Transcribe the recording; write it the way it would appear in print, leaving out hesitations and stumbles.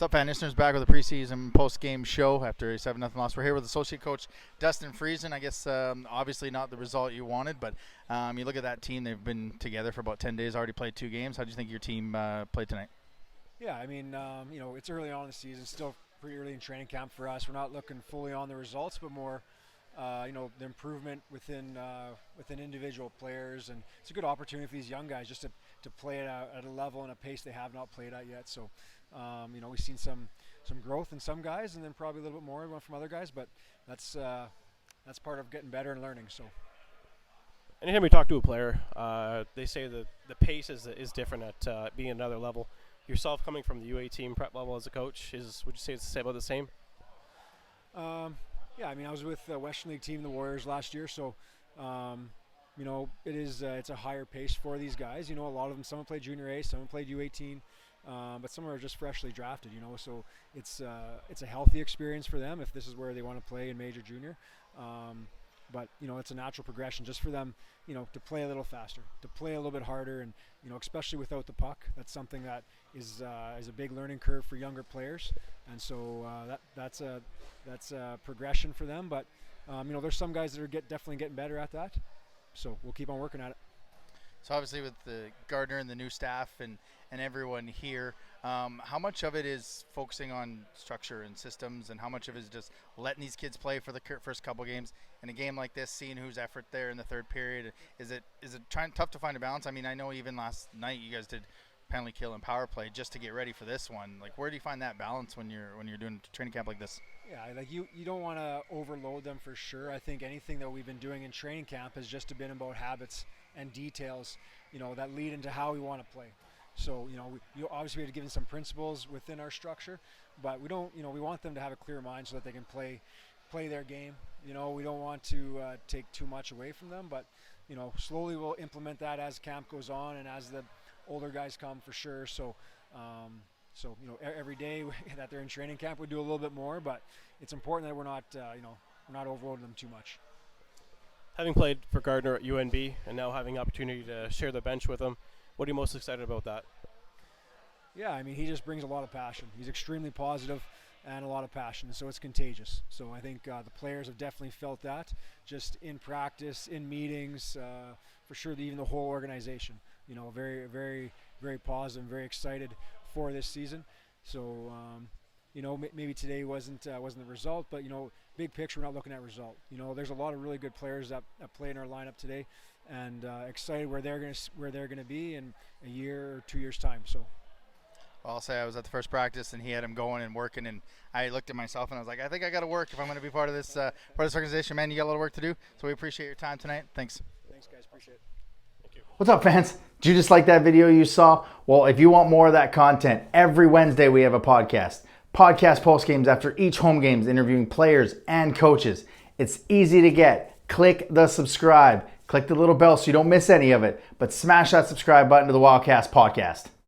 What's up, fan listeners? Back with a preseason post-game show after a 7-0 loss. We're here with associate coach Dustin Friesen. I guess obviously not the result you wanted, but you look at that team. They've been together for about 10 days, already played 2 games. How do you think your team played tonight? Yeah, I mean, it's early on in the season, still pretty early in training camp for us. We're not looking fully on the results, but more, the improvement within individual players, and it's a good opportunity for these young guys just to play at a level and a pace they have not played at yet. So, we've seen some growth in some guys, and then probably a little bit more from other guys. But that's part of getting better and learning. So, anytime we talk to a player, they say that the pace is different at being another level. Yourself coming from the UA team prep level as a coach, would you say it's about the same? Yeah, I mean, I was with the Western League team, the Warriors, last year, so it's a higher pace for these guys. A lot of them, some played Junior A, some played U18, but some are just freshly drafted. So it's a healthy experience for them if this is where they want to play in major junior. But it's a natural progression just for them, to play a little faster, to play a little bit harder, and especially without the puck. That's something that is a big learning curve for younger players, and so that's a progression for them. But there's some guys that are definitely getting better at that, so we'll keep on working at it. So obviously with the Gardner and the new staff and everyone here, how much of it is focusing on structure and systems, and how much of it is just letting these kids play for the first couple games? In a game like this, seeing whose effort there in the third period, is it tough to find a balance? I mean, I know even last night you guys did penalty kill and power play just to get ready for this one. Like, where do you find that balance when you're doing training camp like this? Yeah, like you don't want to overload them for sure. I think anything that we've been doing in training camp has just been about habits and details, that lead into how we want to play. So, we obviously have to give them some principles within our structure, but we don't, we want them to have a clear mind so that they can play their game. We don't want to take too much away from them, but, slowly we'll implement that as camp goes on and as the older guys come, for sure. So, every day that they're in training camp, we do a little bit more, but it's important that we're not overloading them too much. Having played for Gardner at UNB and now having the opportunity to share the bench with him, what are you most excited about that? Yeah, I mean, he just brings a lot of passion. He's extremely positive and a lot of passion, so it's contagious. So I think the players have definitely felt that just in practice, in meetings, for sure, even the whole organization. Very, very, very positive, very excited for this season. So, maybe today wasn't the result, but big picture, we're not looking at result. There's a lot of really good players that play in our lineup today, and excited where they're gonna be in a year or 2 years' time. So. Well, I'll say I was at the first practice and he had him going and working, and I looked at myself and I was like, I think I got to work if I'm going to be part of this organization. Man, you got a lot of work to do. So we appreciate your time tonight. Thanks. Thanks, guys. Appreciate it. Thank you. What's up, fans? Did you just like that video you saw? Well, if you want more of that content, every Wednesday we have a podcast. Podcast post games after each home games, interviewing players and coaches. It's easy to get. Click the subscribe. Click the little bell so you don't miss any of it. But smash that subscribe button to the Wildcats podcast.